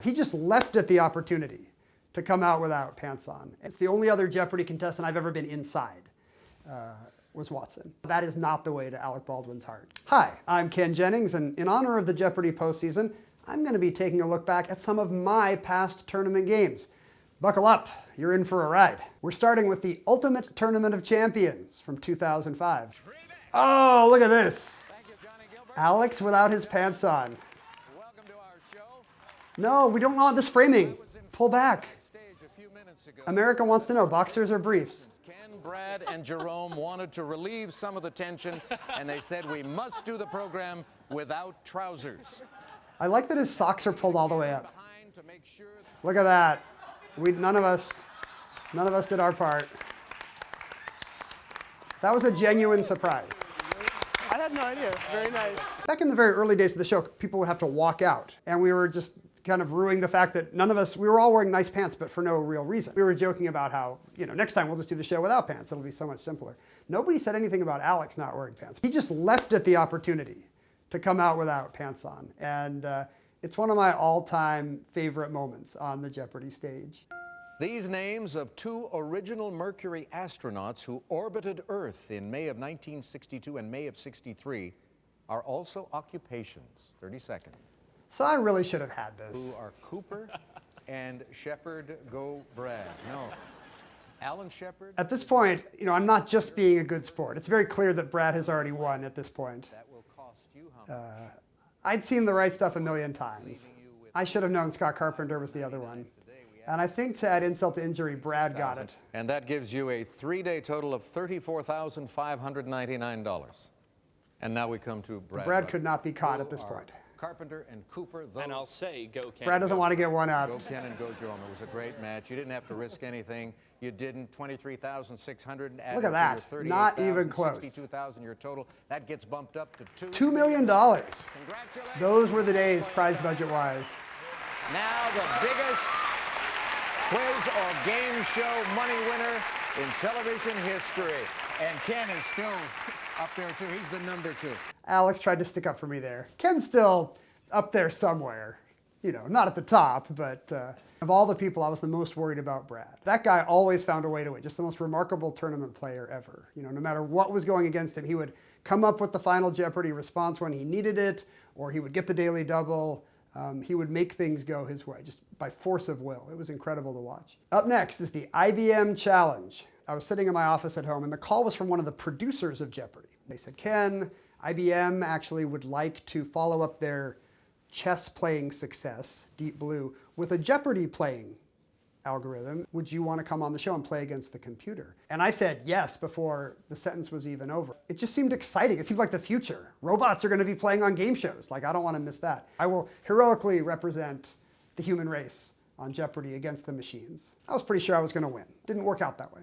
He just leapt at the opportunity to come out without pants on. It's the only other Jeopardy contestant I've ever been inside, was Watson. That is not the way to Alec Baldwin's heart. Hi, I'm Ken Jennings, and in honor of the Jeopardy postseason, I'm going to be taking a look back at some of my past tournament games. Buckle up, you're in for a ride. We're starting with the Ultimate Tournament of Champions from 2005. Oh, look at this. Alex without his pants on. No, we don't want this framing. Pull back. America wants to know, boxers or briefs? Ken, Brad, and Jerome wanted to relieve some of the tension, and they said we must do the program without trousers. I like that his socks are pulled all the way up. Look at that. None of us did our part. That was a genuine surprise. I had no idea. Very nice. Back in the very early days of the show, people would have to walk out, and we were just kind of ruining the fact that we were all wearing nice pants, but for no real reason. We were joking about how, next time we'll just do the show without pants. It'll be so much simpler. Nobody said anything about Alex not wearing pants. He just leapt at the opportunity to come out without pants on, and it's one of my all-time favorite moments on the Jeopardy stage. These names of two original Mercury astronauts who orbited Earth in May of 1962 and May of 63 are also occupations. 30 seconds. So I really should have had this. Who are Cooper and Shepard? Go Brad. No. Alan Shepard? At this point, I'm not just being a good sport. It's very clear that Brad has already won at this point. That will cost you how much? I'd seen The Right Stuff a million times. I should have known Scott Carpenter was the other one. And I think to add insult to injury, Brad got it. And that gives you a three-day total of $34,599. And now we come to Brad. Brad could not be caught at this point. Carpenter and Cooper. And I'll say, go Ken. Brad doesn't want to get one out. Go Ken and go Jerome. It was a great match. You didn't have to risk anything. You didn't. 23,600. Look at that. Not even close. 62,000 your total. That gets bumped up to $2 million. Congratulations. Those were the days, prize budget-wise. Now the biggest quiz or game show money winner in television history. And Ken is still up there too. He's the number 2. Alex tried to stick up for me there. Ken's still up there somewhere. Not at the top, but of all the people, I was the most worried about Brad. That guy always found a way to win. Just the most remarkable tournament player ever. No matter what was going against him, he would come up with the Final Jeopardy response when he needed it, or he would get the daily double. He would make things go his way, just by force of will. It was incredible to watch. Up next is the IBM Challenge. I was sitting in my office at home, and the call was from one of the producers of Jeopardy. They said, Ken, IBM actually would like to follow up their chess-playing success, Deep Blue, with a Jeopardy-playing algorithm. Would you want to come on the show and play against the computer? And I said yes before the sentence was even over. It just seemed exciting. It seemed like the future. Robots are going to be playing on game shows. I don't want to miss that. I will heroically represent the human race on Jeopardy against the machines. I was pretty sure I was going to win. Didn't work out that way.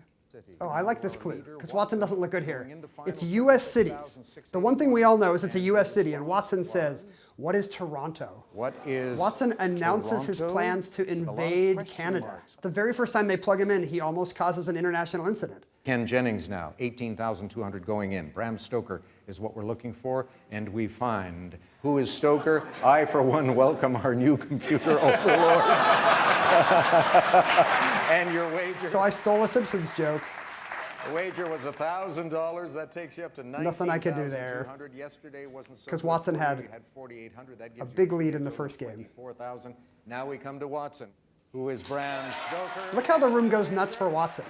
Oh, I like this clue, because Watson doesn't look good here. It's U.S. cities. The one thing we all know is it's a U.S. city, and Watson says, what is Toronto? What is Watson announces his plans to invade Canada. The very first time they plug him in, he almost causes an international incident. Ken Jennings now, 18,200 going in. Bram Stoker is what we're looking for, and we find who is Stoker. I, for one, welcome our new computer overlord. And your wager. So I stole a Simpsons joke. The wager was $1,000. That takes you up to $19,200. Nothing I could do there. Yesterday wasn't so. Because Watson had $4,800. a big lead in the first game. $4,000. Now we come to Watson, who is Bram Stoker. Look how the room goes nuts for Watson.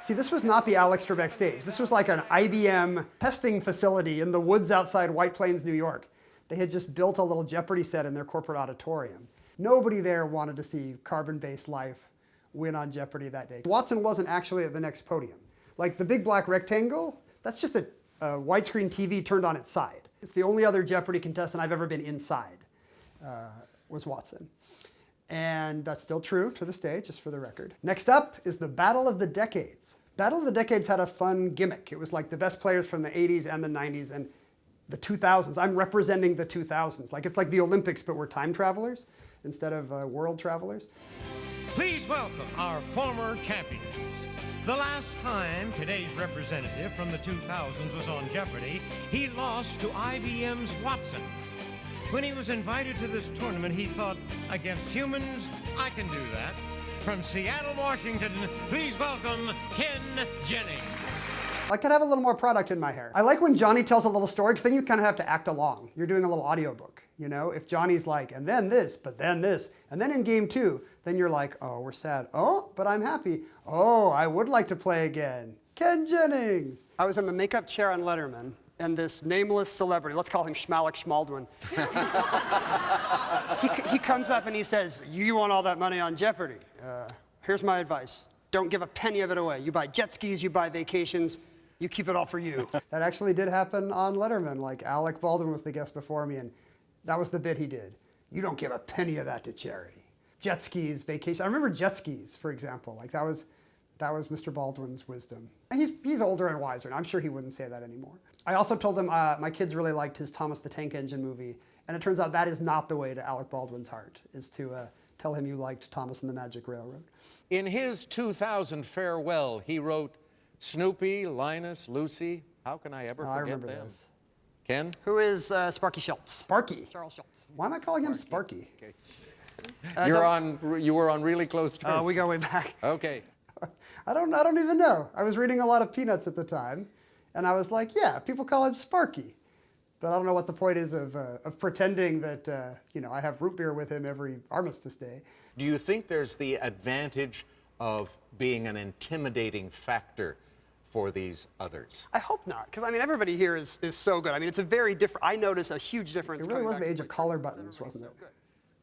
See, this was not the Alex Trebek stage. This was like an IBM testing facility in the woods outside White Plains, New York. They had just built a little Jeopardy set in their corporate auditorium. Nobody there wanted to see carbon-based life win on Jeopardy that day. Watson wasn't actually at the next podium. Like the big black rectangle, that's just a widescreen TV turned on its side. It's the only other Jeopardy contestant I've ever been inside, was Watson. And that's still true to this day, just for the record. Next up is the Battle of the Decades. Battle of the Decades had a fun gimmick. It was like the best players from the 80s and the 90s and the 2000s. I'm representing the 2000s. It's like the Olympics, but we're time travelers instead of world travelers. Please welcome our former champion. The last time today's representative from the 2000s was on Jeopardy, he lost to IBM's Watson. When he was invited to this tournament, he thought, against humans, I can do that. From Seattle, Washington, please welcome Ken Jennings. I could have a little more product in my hair. I like when Johnny tells a little story, because then you kind of have to act along. You're doing a little audiobook, you know? If Johnny's like, and then this, but then this, and then in game 2, then you're like, oh, we're sad. Oh, but I'm happy. Oh, I would like to play again. Ken Jennings. I was in the makeup chair on Letterman, and this nameless celebrity, let's call him Schmalik Schmaldwin, he comes up and he says, you won all that money on Jeopardy. Here's my advice. Don't give a penny of it away. You buy jet skis, you buy vacations, you keep it all for you. That actually did happen on Letterman. Like, Alec Baldwin was the guest before me, and that was the bit he did. You don't give a penny of that to charity. Jet skis, vacation. I remember jet skis, for example. Like, that was Mr. Baldwin's wisdom. And he's older and wiser, and I'm sure he wouldn't say that anymore. I also told him my kids really liked his Thomas the Tank Engine movie, and it turns out that is not the way to Alec Baldwin's heart, is to tell him you liked Thomas and the Magic Railroad. In his 2000 farewell, he wrote, Snoopy, Linus, Lucy, how can I ever forget I remember them? this. Ken? Who is Sparky Schultz? Sparky. Charles Schultz. Why am I calling him Sparky? Okay. You were on really close terms. We go way back. Okay. I don't even know. I was reading a lot of Peanuts at the time, and I was like, yeah, people call him Sparky. But I don't know what the point is of pretending that, you know, I have root beer with him every Armistice Day. Do you think there's the advantage of being an intimidating factor for these others? I hope not, because I mean, everybody here is so good. I mean, it's a very different, I notice a huge difference. It really was the age of collar buttons, wasn't it? So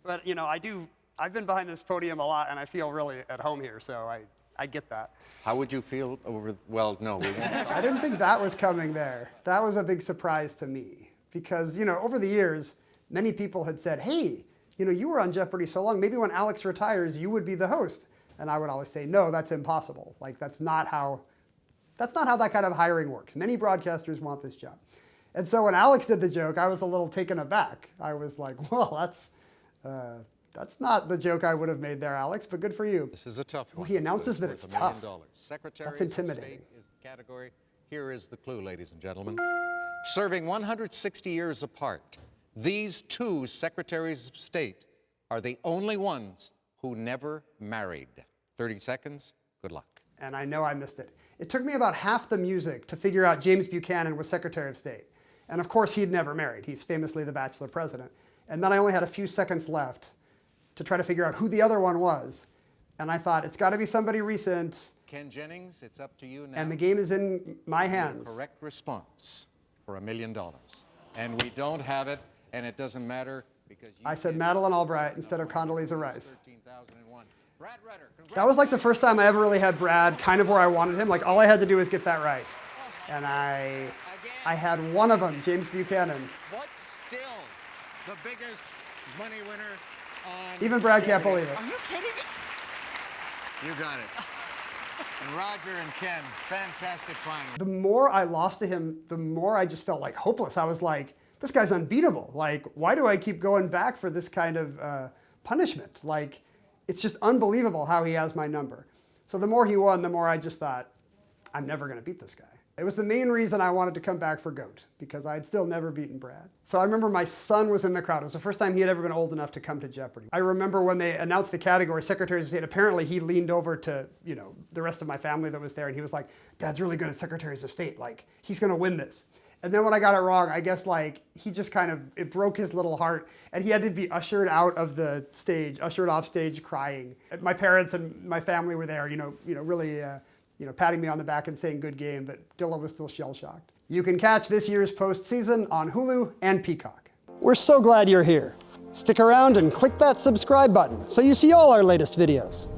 but, you know, I've been behind this podium a lot, and I feel really at home here, so I get that. How would you feel over, well, no, we won't. I didn't think that was coming there. That was a big surprise to me, because, you know, over the years, many people had said, hey, you know, you were on Jeopardy so long, maybe when Alex retires, you would be the host. And I would always say, no, that's impossible. Like, that's not how that kind of hiring works. Many broadcasters want this job. And so when Alex did the joke, I was a little taken aback. I was like, well, that's not the joke I would have made there, Alex, but good for you. This is a tough one. He announces that it's tough. Secretary That's intimidating. of State is the category. Here is the clue, ladies and gentlemen. Serving 160 years apart, these two Secretaries of State are the only ones who never married. 30 seconds, good luck. And I know I missed it. It took me about half the music to figure out James Buchanan was Secretary of State. And of course, he'd never married. He's famously the bachelor president. And then I only had a few seconds left to try to figure out who the other one was. And I thought, it's got to be somebody recent. Ken Jennings, it's up to you now. And the game is in my hands. Correct response for $1 million. And we don't have it, and it doesn't matter because you I said Madeleine Albright instead of Condoleezza Rice. 13,001. Brad Rutter, That was like the first time I ever really had Brad kind of where I wanted him. Like, all I had to do was get that right. And I had one of them, James Buchanan. What's still the biggest money winner on... Even Brad can't believe it. Are you kidding? You got it. And Roger and Ken, fantastic final. The more I lost to him, the more I just felt like hopeless. I was like, this guy's unbeatable. Like, why do I keep going back for this kind of punishment? Like, it's just unbelievable how he has my number. So the more he won, the more I just thought, I'm never going to beat this guy. It was the main reason I wanted to come back for GOAT, because I had still never beaten Brad. So I remember my son was in the crowd. It was the first time he had ever been old enough to come to Jeopardy. I remember when they announced the category, Secretaries of State, apparently he leaned over to, you know, the rest of my family that was there, and he was like, Dad's really good at Secretaries of State. Like, he's going to win this. And then when I got it wrong, I guess like he just kind of, it broke his little heart, and he had to be ushered out of the stage, ushered off stage crying. My parents and my family were there, really patting me on the back and saying good game, but Dilla was still shell-shocked. You can catch this year's postseason on Hulu and Peacock. We're so glad you're here. Stick around and click that subscribe button so you see all our latest videos.